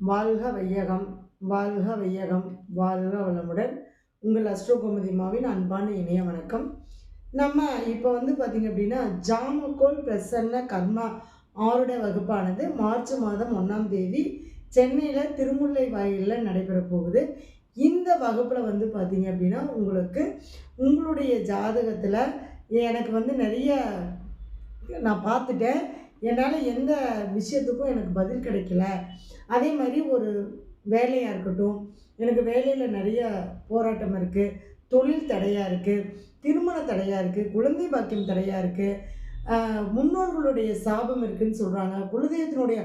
வாழ்க வையகம், வாழ்க வையகம், வாழ்க வளமுடன். உங்கள் அஸ்ட்ரோகோமதிமாவின் அன்பான இணைய வணக்கம். நம்ம இப்போ பார்த்திங்க அப்படின்னா, ஜாமக்கோள் பிரசன்ன கர்மா ஆருடைய வகுப்பானது மார்ச் மாதம் 1ஆம் தேதி சென்னையில் திருமுல்லை வாயிலில் நடைபெற போகுது. இந்த வகுப்பில் பார்த்திங்க அப்படின்னா, உங்களுடைய ஜாதகத்தில் எனக்கு நிறைய நான் பார்த்துட்டேன். என்னால் எந்த விஷயத்துக்கும் எனக்கு பதில் கிடைக்கல. அதே மாதிரி ஒரு வேலையாக இருக்கட்டும், எனக்கு வேலையில் நிறைய போராட்டம் இருக்குது, தொழில் தடையாக இருக்குது, திருமண தடையாக இருக்குது, குழந்தை பாக்கியம் தடையாக இருக்குது, முன்னோர்களுடைய சாபம் இருக்குதுன்னு சொல்கிறாங்க, குலதெய்வத்தினுடைய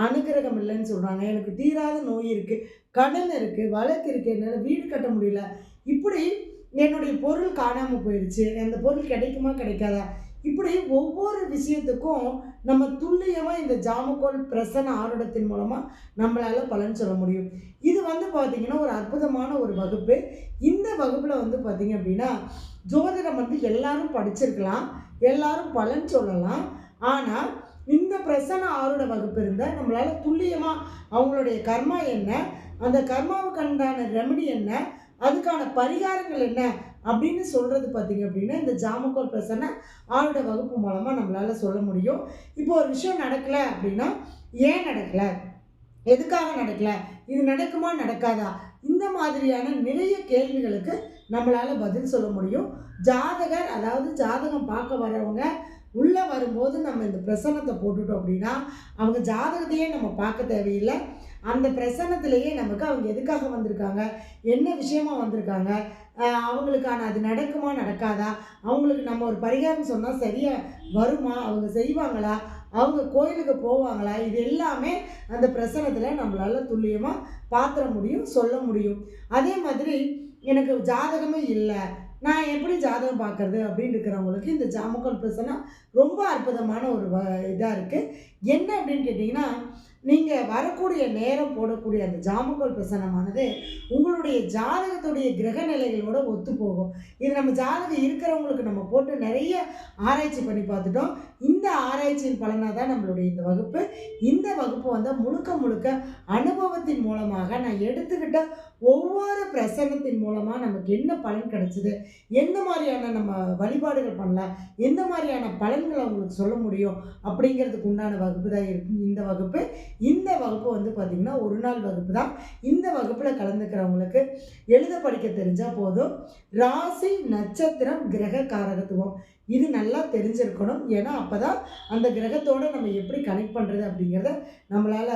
அனுகிரகம் இல்லைன்னு சொல்கிறாங்க, எனக்கு தீராத நோய் இருக்குது, கடன் இருக்குது, வழக்கு இருக்குது, என்னால் வீடு கட்ட முடியல, இப்படி என்னுடைய பொருள் காணாமல் போயிடுச்சு, அந்த பொருள் கிடைக்குமா கிடைக்காதா, இப்படி ஒவ்வொரு விஷயத்துக்கும் நம்ம துல்லியமாக இந்த ஜாமக்கோள் பிரசன்ன ஆருடத்தின் மூலமாக நம்மளால் பலன் சொல்ல முடியும். இது பார்த்திங்கன்னா ஒரு அற்புதமான ஒரு வகுப்பு. இந்த வகுப்பில் பார்த்திங்க அப்படின்னா, ஜோதிடம் எல்லாரும் படிச்சிருக்கலாம், எல்லாரும் பலன் சொல்லலாம். ஆனால் இந்த பிரசன்ன ஆருட வகுப்பு இருந்தால் நம்மளால் துல்லியமாக அவங்களுடைய கர்மா என்ன, அந்த கர்மாவுக்கு உண்டான ரெமெடி என்ன, அதுக்கான பரிகாரங்கள் என்ன அப்படின்னு சொல்கிறது பார்த்திங்க அப்படின்னா, இந்த ஜாமக்கோள் பிரசன்ன ஆருட வகுப்பு மூலமாக நம்மளால் சொல்ல முடியும். இப்போ ஒரு விஷயம் நடக்கலை அப்படின்னா, ஏன் நடக்கலை, எதுக்காக நடக்கலை, இது நடக்குமா நடக்காதா, இந்த மாதிரியான நிறைய கேள்விகளுக்கு நம்மளால் பதில் சொல்ல முடியும். ஜாதகர், அதாவது ஜாதகம் பார்க்க வரவங்க உள்ளே வரும்போது நம்ம இந்த பிரசன்னத்தை போட்டுட்டோம் அப்படின்னா, அவங்க ஜாதகத்தையே நம்ம பார்க்க தேவையில்லை. அந்த பிரசன்னத்திலேயே நமக்கு அவங்க எதுக்காக வந்திருக்காங்க, என்ன விஷயமா வந்திருக்காங்க, அவங்களுக்கான அது நடக்குமா நடக்காதா, அவங்களுக்கு நம்ம ஒரு பரிகாரம் சொன்னால் சரியாக வருமா, அவங்க செய்வாங்களா, அவங்க கோயிலுக்கு போவாங்களா, இது எல்லாமே அந்த பிரசன்னத்தில் நம்மளால் துல்லியமாக பார்த்துட முடியும், சொல்ல முடியும். அதே மாதிரி எனக்கு ஜாதகமே இல்லை, நான் எப்படி ஜாதகம் பார்க்குறது அப்படின்னு இருக்கிறவங்களுக்கு இந்த ஜாமக்கோள் பிரசன்னம் ரொம்ப அற்புதமான ஒரு இதாக இருக்குது. என்ன அப்படின்னு கேட்டிங்கன்னா, நீங்கள் வரக்கூடிய நேரம் போடக்கூடிய அந்த ஜாமக்கோள் பிரசன்னமானது உங்களுடைய ஜாதகத்துடைய கிரக நிலைகளோட ஒத்து போகும். இது நம்ம ஜாதகம் இருக்கிறவங்களுக்கு நம்ம போட்டு நிறைய ஆராய்ச்சி பண்ணி பார்த்துட்டோம். இந்த ஆராய்ச்சியின் பலனாக தான் நம்மளுடைய இந்த வகுப்பு. இந்த வகுப்பு முழுக்க அனுபவத்தின் மூலமாக நான் எடுத்துக்கிட்ட ஒவ்வொரு பிரசன்னத்தின் மூலமாக நமக்கு என்ன பலன் கிடைச்சிது, எந்த மாதிரியான நம்ம வழிபாடுகள் பண்ணலாம், எந்த மாதிரியான பலன்களை அவங்களுக்கு சொல்ல முடியும் அப்படிங்கிறதுக்கு உண்டான வகுப்பு தான் இருக்கும் இந்த வகுப்பு. இந்த வகுப்பு பார்த்திங்கன்னா ஒரு நாள் வகுப்பு தான். இந்த வகுப்பில் கலந்துக்கிறவங்களுக்கு எழுத படிக்க தெரிஞ்சால் போதும். ராசி, நட்சத்திரம், கிரக காரகத்துவம் இது நல்லா தெரிஞ்சிருக்கணும். ஏன்னா அப்போ தான் அந்த கிரகத்தோடு நம்ம எப்படி கனெக்ட் பண்ணுறது அப்படிங்கிறத நம்மளால்